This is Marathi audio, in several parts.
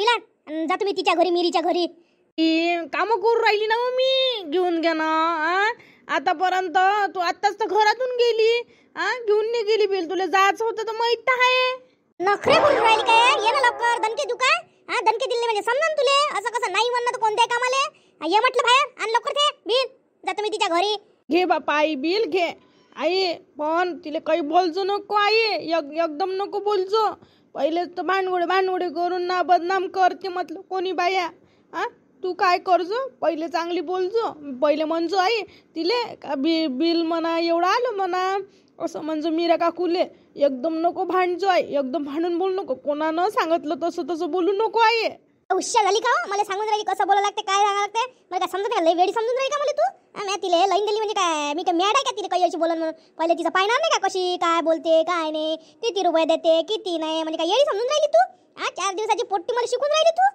बिलान जा तुम्ही तिच्या घरी मिरीच्या घरी. काम करून राहिली ना मी. घेऊन घ्या ना. आतापर्यंत तू आत्ताच तर घरातून गेली. घेऊन नाही गेली बिल. तुला जायचं होतं तर माहित आहे. नखरे बोलून राहिली काय? ये ना लवकर. दणके देऊ काय? दणके दिले म्हणजे समजून तुले. असं कसं नाही म्हणणं तर कोणत्याही कामाले. ये म्हटलं बाहेर. आणि लवकर ते बिल. जा तुम्ही तिच्या घरी. घे बापा आई बिल घे. आई पण तिला काही बोलजो नको. आई एकदम नको बोलजो. पहिलेच तर भांडवडे करून ना बदनाम करते म्हटलं कोणी बाया. तू काय करजो. पहिले चांगली बोलजो. पहिले म्हणजो आई तिले बिल म्हणा एवढं आलं म्हणा असं म्हणजे मीरा काकूले. एकदम नको भांडजो आई. एकदम भांडून बोलू नको. कोणानं सांगितलं तसं बोलू नको आई. हुशार झाली का? मला सांगून राहिली कसं बोलायला लागते काय सांगायला लागते. मला काय समजत नाही. लई वेळी समजून राहिली का मला तू? मी तिले लाईन दिली म्हणजे काय? मी काय मॅड आहे का तिला काही अशी बोलून म्हणून? पहिले तिचं पाहणार नाही का कशी काय बोलते काय नाही, किती रुपये देते किती नाही, म्हणजे काय येळी समजून राहिली तू? 4 दिवसाची पोट्टी मला शिकून राहिली तू.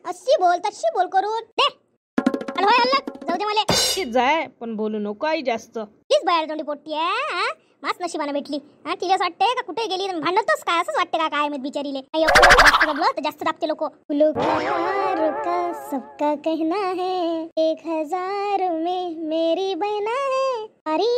अशी बोल तशी बोल करून दे. होय अल्लग जाऊ दे मला. जाय पण बोलू नको आई जास्त. प्लीज बाहेर तोंडी पोट्टी आहे. मास नशिबानं भेटली. तिला असं वाटते का कुठे गेली भांडतच काय असंच वाटते का काय माहित बिचारीले. जास्त दबलं तर जास्त दाबते लोक. सबका कहना है 1000 में मेरी बहना है, सारी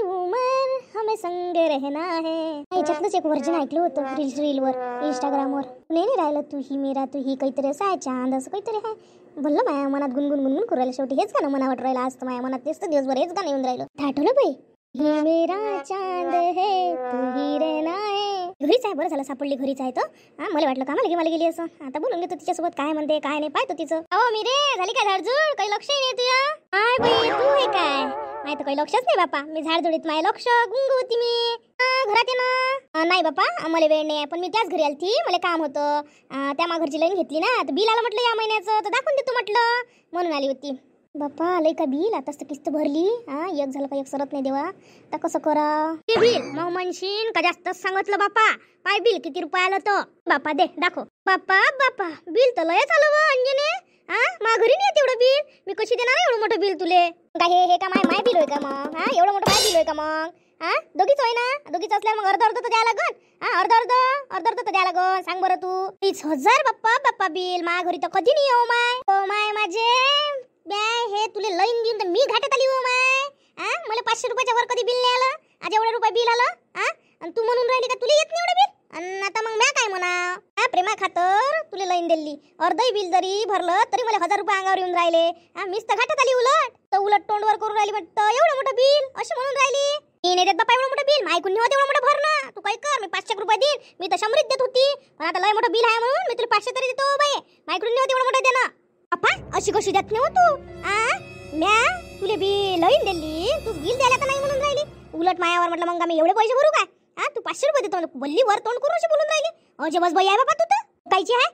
उमर हमें संग रहना है. याच्यातलंच एक वर्जन ऐकलं होतं रीलवर इंस्टाग्रामवर. नाही राहिलं तू ही मेरा तू ही काहीतरी असं आहे चांद असं काहीतरी आहे. बोललं माझ्या मनात गुणगुण करू राहिलं. शेवटी हेच गाणं मनावर राहिलं. आज तर माझ्या मनात तेच तर दिवसभर हेच गाणं येऊन राहिलं. आठवलं बाई ये मेरा चांद है तू ही रहना है. घरीच आहे. बरं झालं सापडली. घरीच आहे तर. मला वाटलं कामाला गेली असं. आता बोलून घेतो तिच्यासोबत. काय म्हणते काय नाही पाहतो तिचं. अहो मी रे झाली काय झाडझूड? काही लक्षही नाही तुझ्या. काय बाई तू हे काय? माहिती काही लक्षच नाही बापा. मी झाडझुडीत माझे लक्ष गुंग होती मी. घरात ये ना. नाही बापा मला वेळ नाही. पण मी त्याच घरी आलती. मला काम होतं. त्या माघरची लाईन घेतली ना. तर बिल आलं म्हटलं या महिन्याचं तर दाखवून देतो म्हटलं म्हणून आली होती. बापा आलंय का बिल? आताच तर किस्त भरली. एक झालं का एक सरत नाही देवा. आता कसं करा ते बिल? मग म्हणशीन का जास्तच सांगितलं बापा. पाय बिल किती रुपये आलं तर. बापा दे दाखव. बापा बिल तर लयच आलं व अंजने. मा घरी नाही तेवढं बिल. मी कशी देणार एवढं मोठं बिल तुले? काय हे का माय बिल होय का मग? एवढं मोठं माय बिल होय का मग? दोघीच होय ना. दोघीच असल्यावर मग अर्ध तर द्या लागन. अर्ध तर द्या लागन. सांग बरं तू. 30,000 बाप्पा बिल. मा घरी तर कधी नाही हो माय माझे हे तुले लाईन देऊन तर मी घाटात आली हो माय. मला 500 रुपयाच्या वर कधी बिल नाही आलं. आज एवढं रुपये बिल आलं. आणि तू म्हणून राहिली का तुला येत नाही एवढं बिल? आणि आता मग म्या काय म्हणा? प्रेमा खातर तुला लाईन दिली. अर्धही बिल जरी भरलं तरी मला 1000 रुपये अंगावर येऊन राहिले. मीच तर घाटात आली. उलट तोंडवर करून राहिली वाटतं एवढं मोठं बिल अशी म्हणून राहिली. मी नाही देत बापा एवढं मोठं बिल. मायकून नाही होत एवढं मोठं भर ना. तू काय कर. मी 500 रुपये देईन. मी तर 100 देत होती. पण आता लय मोठं बिल आहे म्हणून मी तुला 500 तरी देतो बाई. मायकून नाही होत एवढं मोठं देणं. बापा अशी कशी देत नाही हो तू? म्या तुले बिल लाईन दिली. तू बिल द्यायला तर नाही म्हणून राहिली. उलट मायावर म्हटलं मग मी एवढे पैसे भरू काय? तू 500 रुपये देतो. बल्ली वर तोंड करून अशी बोलून राहिली. अजे बस बाई आहे बाबा तू तर. कायची आहे?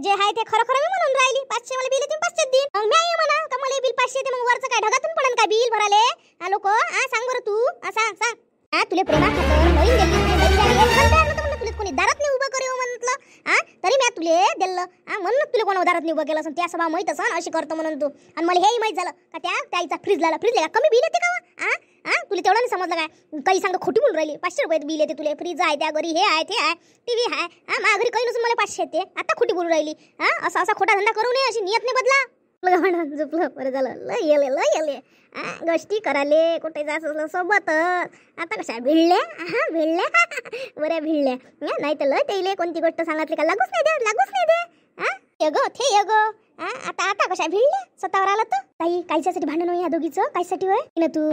जे आहे ते खरं मी म्हणून राहिली. 500 मला बिल येते 500 देईन. मग मी म्हणा का मला बिल 500 दे. मग वरचं काय ढगातून पडन काय बिल भराले? लोक सांग बरं तू. सांग तुले प्रेमा खातर लाईन दिली. तुले कोणी दारात नाही उभं करे म्हटलं. तरी मी तुले दिलं. म्हणून तुले कोण दारात नाही उभं केलं असं. त्या सभा माहित असं अशी करतो म्हणून तू. आणि मला हेही माहित झालं का त्या आईचा फ्रीज का कमी बिल येते का? तुला तेवढं नाही समजलं काय? काही सांग खोटी बोलून राहिली. 500 रुपये बिल येते तुले. फ्रीज आहे त्या घरी. हे आहे ते आहे. टीव्ही आहे. माझ्या घरी काही नसून मला 500 येते. आता खोटी बोलून राहिली. असा खोटा धंदा करू नये. अशी नियत नाही बदला. झोपलं बरं झालं. लय येले गोष्टी कराले. कुठे जायचं असलं सोबत. आता कशा भिडल्या बऱ्या भिडल्या. नाही तर लय त्याले कोणती गोष्ट सांगितली का लागूच नाही दे. यगो आता कशा भिडल्या. स्वतःवर आला तर कायच्यासाठी भांडण होय या दोघीचं? कायसाठी होय ना तू?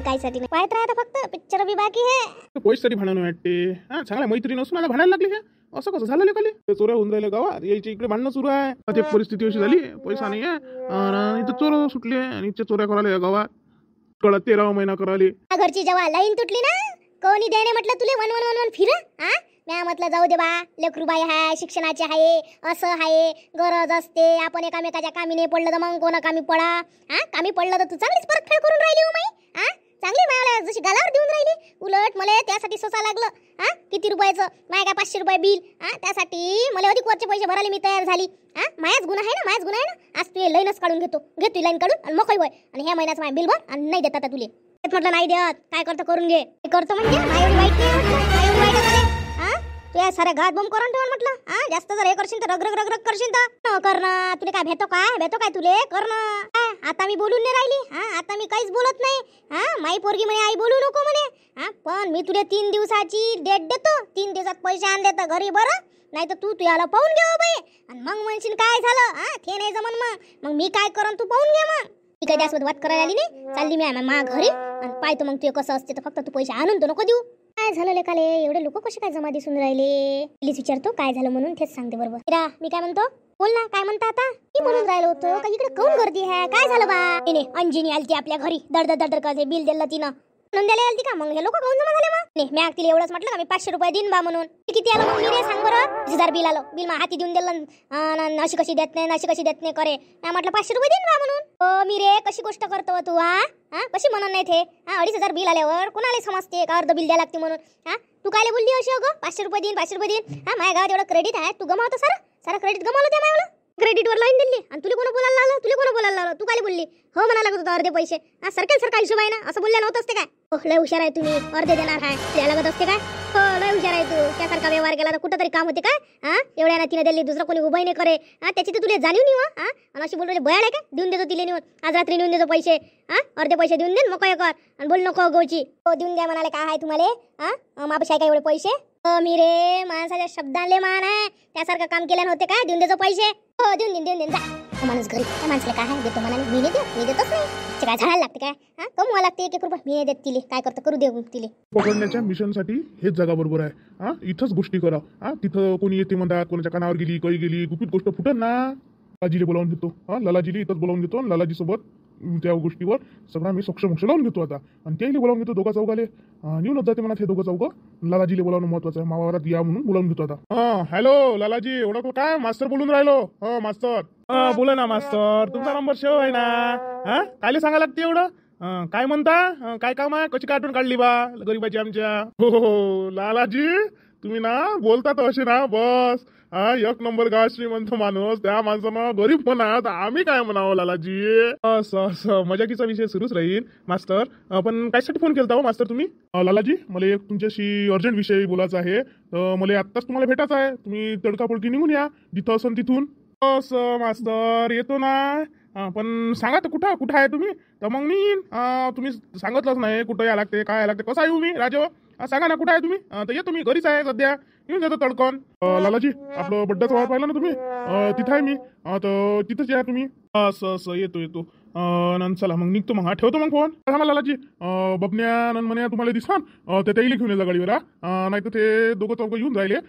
कायसाठी नाही पाहत राहता फक्त. पिक्चर बी बाकी आहे. पैशासाठी भांडण वाटते. चांगल्या मैत्रीण असून आता भांडायला लागले का? असं कसं झालं लेखाले? ते चोऱ्या होऊन राहिले गावात. यायची इकडे भांडणं सुरू आहे. ते परिस्थिती अशी झाली. पैसा नाही आहे. इथं चोर सुटले आणि इथे चोऱ्या करायला गावात. कळत 13वा महिना करायले. घरची जेव्हा लाईन तुटली ना कोणी देणे म्हटलं तुले वन फिर. म्या म्हटलं जाऊ दे बा. लेकरू बाई आहे. शिक्षणाचे आहे. असं आहे. गरज असते. आपण एकामेकाच्या कामी नाही पडलं तर मग कोणा कामी पडा. कामी पडलं तर तू चांगलीच परतफेड करून राहिली हो माई. चांगली मला जशी गालावर देऊन राहिली. उलट मला त्यासाठी सोसा लागलं. किती रुपयाचं? माय काय 500 रुपये बिल. त्यासाठी मला अधिक वरचे पैसे भरायला मी तयार झाली. मायाच गुन्हा आहे ना. आज तू लाईनच काढून घेतो लाईन काढून आणि मोकळी होय. आणि ह्या महिन्याचं माझ्या बिल भर आणि नाही देत आता तुले. म्हटलं नाही देत. काय करतो करून घे. करतो म्हणजे माझी वाईट नाही म्हटलं. तू या साऱ्या घात बंब करून ठेवून म्हटलं. हा जास्त जर हे करशील तर रग रग रग रग करशील तर कर ना. तुला काय भेटो काय तुले कर ना. आता मी बोलून नाही राहिली. हा आता मी काहीच बोलत नाही. हा माई पोरगी म्हणे आई बोलू नको म्हणे. हा पण मी तुला 3 दिवसाची डेट देतो. 3 दिवसात पैसे आणले तर घरी बरं, नाही तर तू याला पाहून घे बाई. आणि मग म्हणशील काय झालं. हा ते नाही जमन मग मी काय करन तू पाहून घे. मग मी काही त्यासोबत वाद करायला आली नाही. चालली मी मा घरी आणि पाहतो मग तू कसं असते तर. फक्त तू पैसे आणून तो नको देऊ. काय झालं लेकाले एवढे लोक कसे काय जमा दिसून राहिले. प्लीज विचारतो काय झालं म्हणून तेच सांगते बरोबर. इरा मी काय म्हणतो बोल ना. काय म्हणता आता. मी म्हणून राहिलो होतो का इकडे काऊन गर्दी आहे. काय झालं बा. नाही अंजिनी आलती आपल्या घरी. दड दड का बिल दिलं तिनं म्हणून द्यायला आलती का. मग हे लोक काऊन जमा झाले. मग नाही मी तिला एवढंच म्हटलं का मी 500 रुपये देईन बा म्हणून. किती आलं मग मी रे सांग बरं. 1000 बिल आलं. बिल हाती देऊन दिलं. अशी कशी देत नाही करे. मी म्हटलं 500 रुपये देईन बा म्हणून. मी रे कशी गोष्ट करतो तू. हा कशी म्हणून नाही ते. 2500 बिल आल्यावर कोणाला समजते का अर्ध बिल द्यायला लागते म्हणून. हा तू काय बोलली अशी अगं 500 रुपये देईन 500 रुपये देईन. हा माझ्या गावात एवढं क्रेडिट आहे. तू गमावतो सारा क्रेडिट गमावलं त्या मायला. क्रेडिटवर लाईन दिली आणि तुला कोण बोलायला लावलं. तू काय बोलली हो म्हणा लागत होता अर्धे पैसे. हा सरकार हिशोब आहे ना असं बोलल्या नव्हतं असते काय. लय हुशार आहे तुम्ही. अर्धे देणार आहे द्यायला लागत असते काय. हो लय हुशार आहे तू. त्यासारखा व्यवहार केला तर कुठं तरी काम होते काय. हा एवढ्या ना तिने दिली दुसरं कोणी उभं नाही करे. हा त्याची तर तुला जाणीव नाही. हा आणि अशी बोलतो बयाड आहे का. देऊन देतो तिला नेऊन आज रात्री नेऊन देतो पैसे. हा अर्धे पैसे देऊन दे मग काय कर आणि बोल नको गोची. हो देऊन द्या म्हणाले काय आहे तुम्हाला. हा मापाशी आहे का एवढे पैसे. मी रे माणसाच्या शब्दांले मान आहे. त्यासारखं काम केलं नव्हते काय. देऊन देतो पैसे. हो देऊन दे जा. माणूस घरी त्या माणसाला काय आहे देतो म्हणाले. मी देतच नाही. काय झाडायला लागते काय. हा कमवा लागते 1 रुपया. मी नाही देत तिले. काय करतो करू दे तिले. पकडण्याच्या मिशनसाठी हेच जागा बरोबर आहे. हा इथंच गोष्टी करा. हा तिथं कोणी येते म्हणतात कोणाच्या कानावर गेली काही गेली गुपित गोष्ट फुटन ना. लालाजीले बोलावून घेतो. हा लालाजीले इथंच बोलावून घेतो. लालाजी सोबत त्या गोष्टीवर सगळा मी सोक्ष लावून घेतो आता. आणि त्याला बोलावून घेतो. दोघा चौघाले येऊनच जाते म्हणा हे दोघं चौघं. लालाजीले बोलावणं महत्वाचं आहे. मावावरात या म्हणून बोलावून घेतो आता. हॅलो लालाजी ओळखलं काय. मास्तर बोलून राहिलो. हो मास्तर. बोला ना मास्तर. तुमचा नंबर सेव आहे ना. हा कायले सांगा लागते एवढं. काय म्हणता काय काम आहे. कशी आठवण काढली बा गरीबाची आमच्या. हो लालाजी तुम्ही ना बोलतात असे ना बस. हा 1 नंबर गाव श्रीमंत माणूस. त्या माणसानं गरीब म्हणा तर आम्ही काय म्हणावं लालाजी. असं मजाकीचा विषय सुरूच राहील मास्तर. पण कायसाठी फोन केलता हो मास्तर तुम्ही. लालाजी मला एक तुमच्याशी अर्जंट विषय बोलायचा आहे. तर मला आत्ताच तुम्हाला भेटायचं आहे. तुम्ही तडकाफडकी निघून या जिथं असन तिथून. असं मास्तर येतो ना. पण सांगा तर कुठं आहे तुम्ही तर मग मी येईन. तुम्ही सांगितलंच नाही कुठं या लागते काय लागते. कसं येऊ मी राजेव. सांगा ना कुठं आहे तुम्ही. तर येतो मी घरीच आहे सध्या. येऊन जातो तडकन. लालाजी आपलं बड्डाचा वावर पाहिला ना तुम्ही. तिथं आहे मी. तर तिथंच या तुम्ही. असं येतो. चला मग निघतो. मग ठेवतो मग फोन. सांगा लालाजी. बबन्या म्हणे तुम्हाला दिसान ते त्याला घेऊन येतात गाडीवर. नाही तर ते दोघं चौघं येऊन राहिले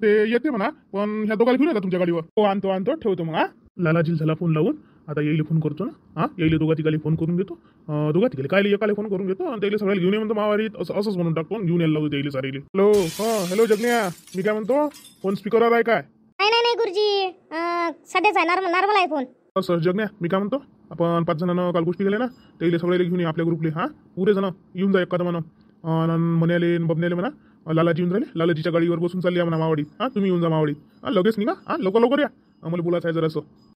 ते येते म्हणा. पण ह्या दोघांना घेऊन येतात तुमच्या गाडीवर. हो आणतो ठेवतो मग. लालाजी झाला फोन लावून. आता येईल फोन करतो ना. येईल दोघा तिघाला फोन करून घेतो. दोघा तिघाले काय एकाला फोन करून घेतो आणि त्याला सगळ्याला घेऊन ये म्हणतो मावारीत. असंच म्हणून टाकतो घेऊन यायला लावतो त्याला सारेले. हॅलो हॅलो जगन्या मी काय म्हणतो. फोन स्पीकरवर आहे काय. नाही गुरुजी सध्याच आहे. नॉर्मल आहे फोन. असं जगन्या मी काय म्हणतो आपण 5 जणांना काल गोष्टी केल्या ना त्याला सगळ्याला घेऊन ये आपल्या ग्रुपले. पुरे जण येऊन जा एखादं म्हणा. मण्याले बबण्याले म्हणा. लालाजी येऊन राहिले. लालाजीच्या गाडीवर बसून चालली म्हणा मावडीत. तुम्ही येऊन जा मावडीत. लगेच निघा. लवकर या. मला बोलायचं आहे जरा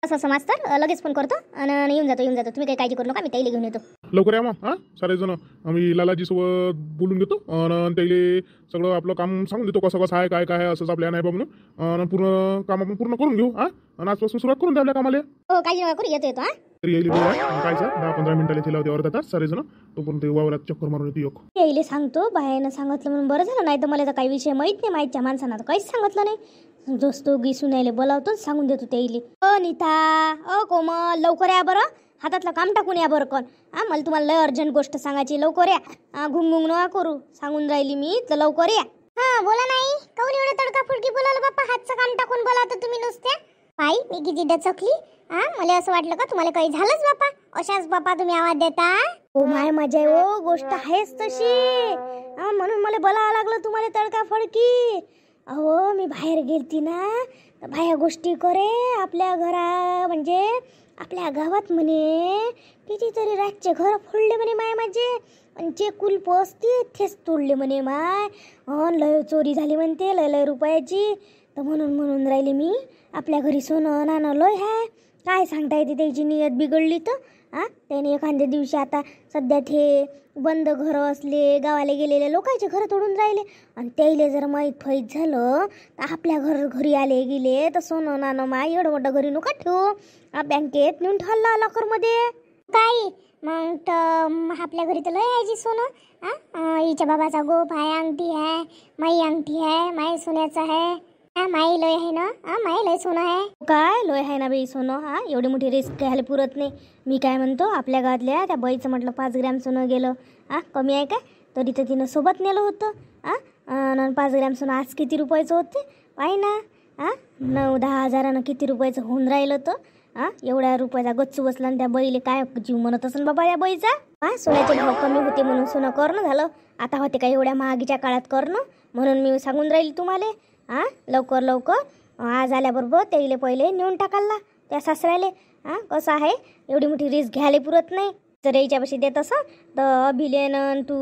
असं मास्तर लगेच फोन करतो आणि येऊन जातो. तुम्ही काही काळजी करू नका. मी त्याला घेऊन येतो. लवकर या मग. सारे जण आम्ही लालाजी सोबत बोलून घेतो आणि त्याला सगळं आपलं काम सांगून देतो कसं आहे काय आहे असंच आपल्या नाही बा म्हणून. पूर्ण काम आपण पूर्ण करून घेऊ. आणि आजपासून सुरुवात करून द्या आपल्या कामाला. हो काळजी नका करू. येतो तरी येईल काय 10-15 मिनिटाला तिला होते अर्धा तास सारे जण. तोपर्यंत वावरात चक्कर मारून येतो. येईल सांगतो. बाहेरनं सांगितलं म्हणून बरं झालं. नाही तर मला तर काही विषय माहित नाही. माहितच्या माणसांना तर काहीच सांगितलं नाही. दोस्तो गिसून यायला बोलावतोच सांगून देतो त्याला. नीता कोमल लवकर या बरं. हातातलं काम टाकून या बरं कोण. मला तुम्हाला लय अर्जंट गोष्ट सांगायची. लवकर या. घुंग नका करू. सांगून राहिली मी तर लवकर या. बोला नाही काऊन एवढं तडकाफडकी बोलावलं बाप्पा. हातचं काम टाकून बोलावतं तुम्ही नुसत्या. आई मी किती डचकली. मला असं वाटलं का तुम्हाला काही झालंच बाप्पा. अशाच बाप्पा तुम्ही आवाज देता. हो माय मजा आहे. हो गोष्ट आहेच तशी. म्हणून मला बोलावं लागलं तुम्हाला तडकाफडकी. अहो मी बाहेर गेलती ना तर बाया गोष्टी करे आपल्या घरा म्हणजे आपल्या गावात म्हणे कितीतरी रातचे घर फोडले म्हणे माय माझे. आणि जे कुलप असते तेच तोडले म्हणे माय. लय चोरी झाली म्हणते लय रुपयाची. तर म्हणून राहिले मी आपल्या घरी सोनं नाणं लय आहे. काय सांगता येते त्याची नियत बिघडली तर. त्याने एखाद्या दिवशी आता सध्या ते बंद घरं असले, गावाला गेलेले लोकांचे घरं तोडून राहिले आणि त्याला जर माहीत फैत झालं तर आपल्या घरी आले गेले तर सोनं नाणं माय एवढं मोठं घरी नका ठेवू, बँकेत नेऊन ठेवला लॉकरमध्ये. काय मग तर आपल्या घरी तर लय आहे जी सोनं. हिच्या बाबाचा गोप आहे, अंगठी आहे, माई अंगठी आहे, माई सोन्याचं आहे. माई लय आहे ना, माई लय सोनं आहे. काय लय आहे ना बाई सोनं. एवढी मोठी रिस्क घ्यायला पुरत नाही. मी काय म्हणतो, आपल्या गावातल्या त्या बाईचं म्हटलं 5 ग्रॅम सोनं गेलं, कमी आहे का? तरी तर तिनं सोबत नेलं होतं. 5 ग्रॅम सोनं आज किती रुपयाचं होते पाय ना. 9-10 हजारानं किती रुपयाचं होऊन राहिलं तर. एवढ्या रुपयाचा गच्चू बसला आणि त्या बाईले काय जीव म्हणत असेल बाबा या बाईचा. सोन्याचे भाव कमी होते म्हणून सोनं करणं झालं. आता होते का एवढ्या महागीच्या काळात करणं, म्हणून मी सांगून राहील तुम्हाला. लवकर लवकर आज आल्याबरोबर त्याला पहिले नेऊन टाकायला त्या सासऱ्याले. कसं आहे, एवढी मोठी रिस्क घ्यायला पुरत नाही. जर याच्यापाशी देत असं तर अभिलेन तू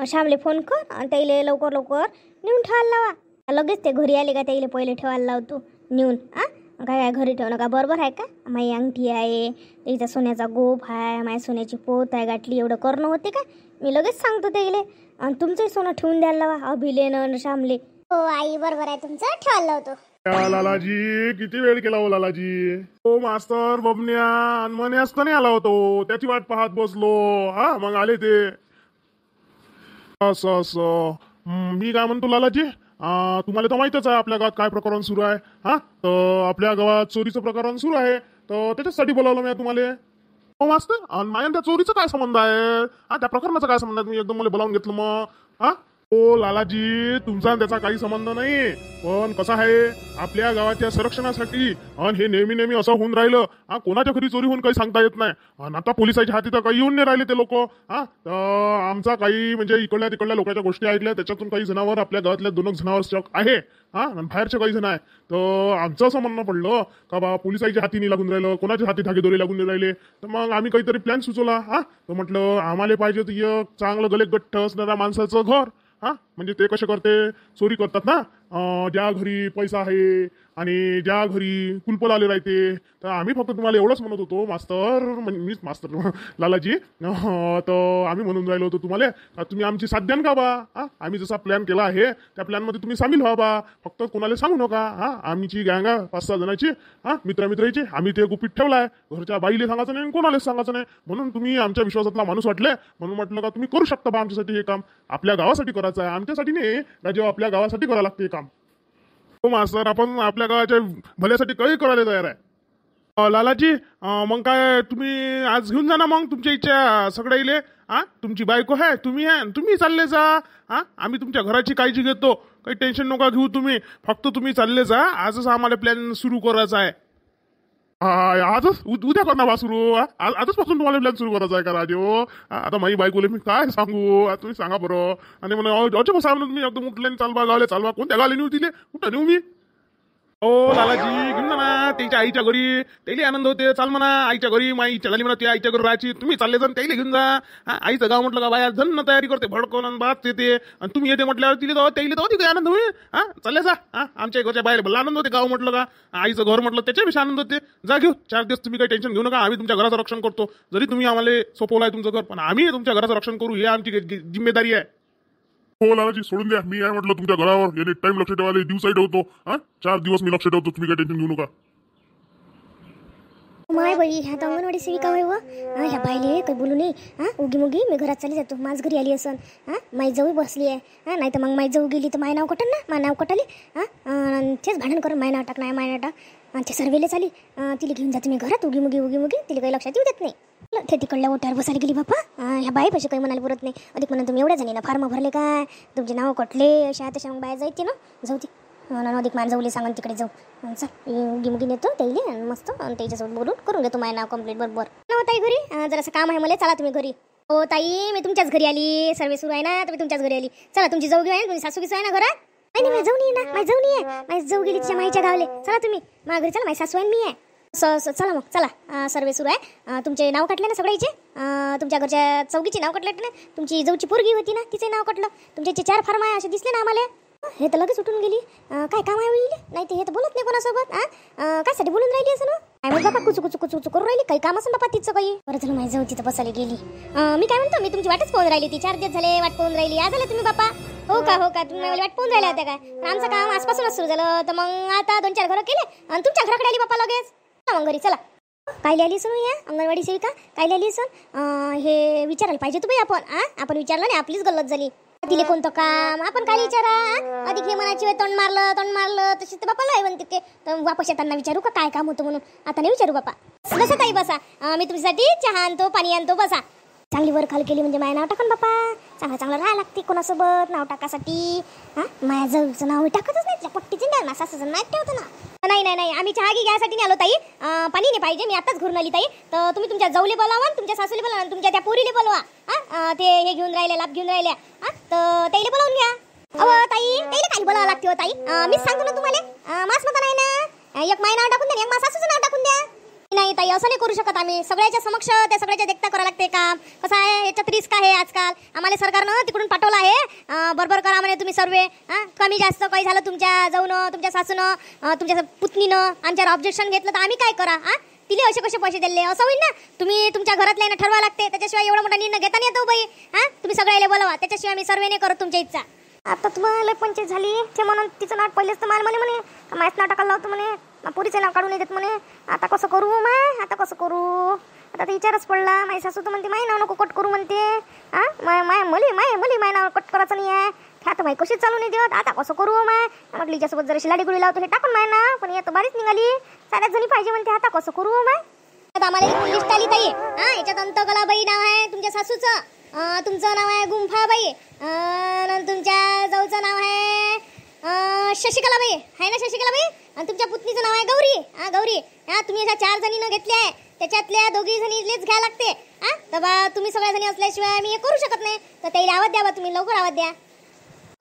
श्यामले फोन कर आणि त्याला लवकर लवकर नेऊन ठेवायला लावा. लगेच ते घरी आले का त्याला पहिले ठेवायला लावतो नेऊन. काय घरी ठेवणं का बरोबर आहे का? माई अंगठी आहे, त्याचा सोन्याचा गोफ आहे, माझ्या सोन्याची पोत आहे गाठली, एवढं करणं होते का? मी लगेच सांगतो त्याला. आणि तुमचंही सोनं ठेवून द्यायला लावा अभिलेन श्यामले. हो आई बरोबर आहे तुमचं, ठेवायला लावतो. लालाजी किती वेळ केला हो लालाजी. हो मास्तर बबन्या मने असता नाही आला होतो, त्याची वाट पाहत बसलो. मग आले ते. असं मी काय म्हणतो लालाजी, तुम्हाला तर माहितच आहे आपल्या गावात काय प्रकरण सुरू आहे. तर आपल्या गावात चोरीचं प्रकरण सुरू आहे, तर त्याच्यासाठी बोलावलं मी तुम्हाला. हो मास्तर, आणि त्या चोरीचा काय संबंध आहे? त्या प्रकरणाचा काय संबंध आहे? मी एकदम मला बोलावून घेतलं मग. हो लालाजी, तुमचा त्याचा काही संबंध नाही. पण कसं आहे, आपल्या गावाच्या संरक्षणासाठी आणि हे नेहमी नेहमी असं होऊन राहिलं. कोणाच्या घरी चोरी होऊन काही सांगता येत नाही. आणि आता पोलिसाच्या हाती तर काही येऊन नाही राहिले ते लोक. आमचा काही म्हणजे इकडल्या तिकडल्या लोकांच्या गोष्टी ऐकल्या, त्याच्यातून काही जनावर आपल्या गावातल्या 2 जनावर शक आहे. आणि बाहेरचे काही जण आहे. तर आमचं असं म्हणणं पडलं का बा पोलिसाच्या हाती नाही लागून राहिलं, कोणाच्या हाती धागेदोरे लागून नाही राहिले. तर मग आम्ही काहीतरी प्लॅन सुचवला. तर म्हटलं आम्हाला पाहिजे तर एक चांगलं गलेगट्ट असणाऱ्या माणसाचं घर. म्हणजे ते कसे करते, चोरी करतात ना, ज्या घरी पैसा आहे आणि ज्या घरी कुलप लावले राहते. तर आम्ही फक्त तुम्हाला एवढंच म्हणत होतो मास्तर, मीच मास्तर लालाजी, तर आम्ही म्हणून राहिलो होतो तुम्हाला तुम्ही आमची साथ द्यान का बा. आम्ही जसा प्लॅन केला आहे त्या प्लॅनमध्ये तुम्ही सामील व्हा बा. फक्त कोणाला सांगू नका. आमची गँग 5-6 जणांची, मित्राची, आम्ही ते गुपित ठेवलाय. घरच्या बाईले सांगायचं नाही, कोणालाच सांगायचं नाही. म्हणून तुम्ही आमच्या विश्वासातला माणूस वाटले म्हणून म्हटलं का तुम्ही करू शकता बा आमच्यासाठी हे काम. आपल्या गावासाठी करायचं आहे, आमच्यासाठी नाही. राजेव आपल्या गावासाठी करावं लागते हे काम. हो मास्तर, आपण आपल्या गावाच्या भल्यासाठी काही करायला तयार आहे. लालाजी, मग काय तुम्ही आज घेऊन जा ना मग तुमच्या इच्छा सगळ्या इले. तुमची बायको आहे, तुम्ही आहे, तुम्ही चालले जा. आम्ही तुमच्या घराची काळजी घेतो, काही टेन्शन नका घेऊ तुम्ही. फक्त तुम्ही चालले जा. आजच आम्हाला प्लॅन सुरू करायचा आहे. आजच उद्या करणार बा सुरू. आजचपासून तुम्हाला प्लॅन सुरू करायचा आहे का राजेव? आता माझी बायकोले मी काय सांगू, तुम्ही सांगा बरं. आणि म्हणून सांगून तुम्ही एकदम उठले चालवा गावले चालवा. कोणत्या गावले नेऊ तिले, कुठं नेऊ मी? हो लालाजी, घेऊन ना त्याच्या आईच्या घरी, त्याला आनंद होते. चाल म्हणा आईच्या घरी, माई इच्छा झाली म्हणा त्या आईच्या घरी राहायची. तुम्ही चालले जा त्याला घेऊन जा. आईचं गाव म्हटलं का बाया धन्न तयारी करते, भडकवून आणि बात येते. आणि तुम्ही येते म्हटल्यावर तिला जाऊ त्याला जाऊ तिथे आनंद होईल. चालले जा. आमच्या घरच्या बाहेर भला आनंद होते. गाव म्हटलं का आईचं घर म्हटलं त्याच्यापेक्षा आनंद होते. जा घेऊ 4 दिवस, तुम्ही काही टेन्शन घेऊ नका. आम्ही तुमच्या घराचं रक्षण करतो. जरी तुम्ही आम्हाला सोपवलाय तुमचं घर, पण आम्ही तुमच्या घराचं रक्षण करू, ही आमची जिम्मेदारी आहे. हो लालाजी, सोडून द्या. मी काय म्हटलं तुमच्या घरावर एनी टाइम लक्ष ठेवायला दिवसाही ठेवतो. 4 दिवस मी लक्ष ठेवतो, तुम्ही काही टेन्शन घेऊ नका. माय बाई, ह्या तर अंगणवाडी सेविका होय व. ह्या बाईले काही बोलू नये. उगी मुगी मी घरात चालली जातो. माझ घरी आली असन. माई जाऊ बसली आहे. नाही तर मग माई जाऊ गेली तर माय नाव कटन ना, माय नाव कटाली. तेच भांडण करून माय नाव टाक, नाही माय नाव टाक. आणि ते सर्वेले चाली. तिला घेऊन जाते मी घरात. उगी मुगी तिला काही लक्षात येऊ देत नाही. ते तिकडल्या ओट्यावर बसायला गेली बाप्पा. ह्या बाई पैसे काही म्हणायला पुरत नाही. अधिक म्हणून तुम्ही एवढ्या जणीना फॉर्म भरले काय, तुमचे नाव कटले अशा तशा. मग बाया जायते ना, जाऊ ती अधिक मान जाऊले सांगा तिकडे जाऊ. चल उगी मुगी नेतो त्याईले आणि मस्त आणि त्याच्यासोबत बोलून करून घेतो माझं नाव कंप्लीट बरोबर. हो ताई घरी जरासं काम आहे मला, चला तुम्ही घरी. हो ताई, मी तुमच्याच घरी आली. सर्वे सुरू आहे ना, तर मी तुमच्याच घरी आली. चला तुमची जाऊ घेऊ आहे, तुमची सासू आहे ना घरात. नाही माझी जाऊ नाही ना, माझी जाऊ नाही आहे. माझी जाऊ गेली तिच्या माईच्या गावले. चला तुम्ही माझ्या घरी चला, माझी सासू आहे मी आहे. चला मग चला. सर्वे सुरू आहे. तुमचे नाव कटले ना सगळ्याचे. तुमच्या घरच्या चौकीचे नाव कटले ना. तुमची जाऊची पोरगी होती ना, तिचे नाव कटलं. तुमचे 4 फॉर्म आहे असे दिसले ना आम्हाला. हे तर लगेच उठून गेली. काय काम आहे होईल? नाही ते हे तर बोलत नाही कोणासोबत. काय साठी बोलून राहिली असं ना. काय मग बाबा कुचू कुचू कुचू कुचू करू राहिली, काही काम असं बाबा तिचं काही. बरं झालं माझी जाऊ तिथं बसायला गेली. मी काय म्हणतो, मी तुमची वाटच पाहून राहिली, ती 4 दिवस झाले वाट पाहून राहिली. आज आला तुम्ही बापा? हो का तुम्ही मला वाट पाहून राहिल्या होत्या काय? आमचं काम आजपासूनच सुरू झालं, तर मग आता 2-4 घरं केले आणि तुमच्या घराकडे आली बापा लगेच. मग घरी चला. काय लिहिली सून या अंगणवाडी सेविका, काय लिहिली सून? हे विचारायला पाहिजे तू बाई आपण. आपण विचारलं नाही, आपलीच गल्लत झाली. तिले कोणतं काम आपण काय विचारा? अधिक हे मनाची वेळ तोंड मारलं तशी तर बापाला आहे म्हणते ते. तर वापस येताना विचारू का काय काम होतं म्हणून? आता नाही विचारू बापा. बसा ताई बसा, मी तुमच्यासाठी चहा आणतो, पाणी आणतो, बसा. चांगली वर खाल केली म्हणजे माया नाव टाकून बापा. चांगलं राहायला लागते कोणासोबत नाव टाकासाठी. माया जवळचं नाव टाकतच नाही, पट्टीची नाही ना, सासूचं नाही ठेवतं ना. नाही आम्ही चहा घ्यायसाठी नाही आलो ताई, पाणी नाही पाहिजे. मी आताच घरून आली ताई. तर तुम्ही तुमच्या जाऊले बोलावा, तुमच्या सासूले बोलावा, तुमच्या त्या पोरीले बोलवा. ते हे घेऊन राहिले, लाभ घेऊन राहिल्या, तर त्याला बोलावून घ्या. अहो ताई, त्याला काय बोलावं लागते हो ताई? मीच सांगतो ना तुम्हाला. मास मत नाही ना, एक माय नाव टाकून द्या, एक मा सासूचं नाव टाकून द्या. नाही ताई, असं नाही करू शकत आम्ही. सगळ्याच्या समक्ष त्या सगळ्याच्या देखता करावं लागते काम. कसं आहे, याच्यात रिस्क आहे आजकाल. आम्हाला सरकारनं तिकडून पाठवलं आहे, बरोबर करा म्हणे तुम्ही सर्वे. कमी जास्त काही झालं तुमच्या जाऊन, तुमच्या सासूनं, तुमच्या पुतणीनं आमच्यावर ऑब्जेक्शन घेतलं तर आम्ही काय करा? तिले असे कसे पैसे दिले? असं होईल ना. तुम्ही तुमच्या घरातल्या ठरवा लागते, त्याच्याशिवाय एवढा मोठा निर्णय घेता नाही येतो बाई. तुम्ही सगळ्याला बोलावा, त्याच्याशिवाय आम्ही सर्वे नाही करत तुमच्या इच्छा. आता तुम्हाला पंचायत झाली ते म्हणून तिचं नाव पहिलेच तर म्हणे माझ्याच नाव टाकायला लावतो म्हणे, पुरीचं नाव काढून येतात म्हणे. आता कसं करू आता कसं करू? आता तर विचारच पडला. माझी सासू तर म्हणते माय नाव नको कट करू म्हणते. माय नाव कट करायचं नाही आहे. आता माई कशीच चालू नाही देत. आता कसं करू? म्हटलं हिच्यासोबत जराशी लाडीगुडी लावतो, हे टाकून माय नाव, पण येतं बारीच निघाली. साऱ्याच जणी पाहिजे म्हणते. आता कसं करू आता आम्हाला लिस्ट आली ताई. याच्यात अंतकलाबाई नाव आहे तुमच्या सासूचं, तुमचं नाव आहे गुंफाबाई, तुमच्या जाऊचं नाव आहे शशिकलाबाई आहे ना, शशिकलाबाई. आणि तुमच्या पुतणीचं नाव आहे गौरी. गौरी तुम्ही अशा 4 जणीनं घेतल्या आहे, त्याच्यातल्या 2 जणीलेच घ्या लागते. तर बा तुम्ही सगळ्या जणी असल्याशिवाय मी हे करू शकत नाही. तर त्याला आवाज द्या बा, तुम्ही लवकर आवाज द्या.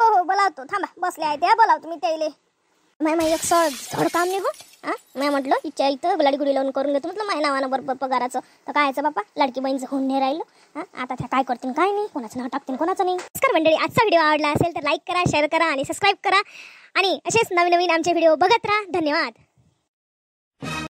हो बोलावतो, थांबा बसले आहे त्या, बोलावतो मी त्याला. माय एक सड काम नाही हो. मी म्हटलं इच्छा इथं लाडीगुडी लावून करून घेतो म्हटलं माझ्या नावानं बरोबर पगाराचं. तर कायचं बापा, लाडकी बहीणचं होऊन नाही राहिलं. आता त्या काय करतील काय नाही, कोणाचं नाव टाकतील कोणाचं नाही. नमस्कार मंडळी, आजचा व्हिडिओ आवडला असेल तर लाईक करा, शेअर करा आणि सबस्क्राईब करा. आणि असेच नवीन आमचे व्हिडिओ बघत राहा. धन्यवाद.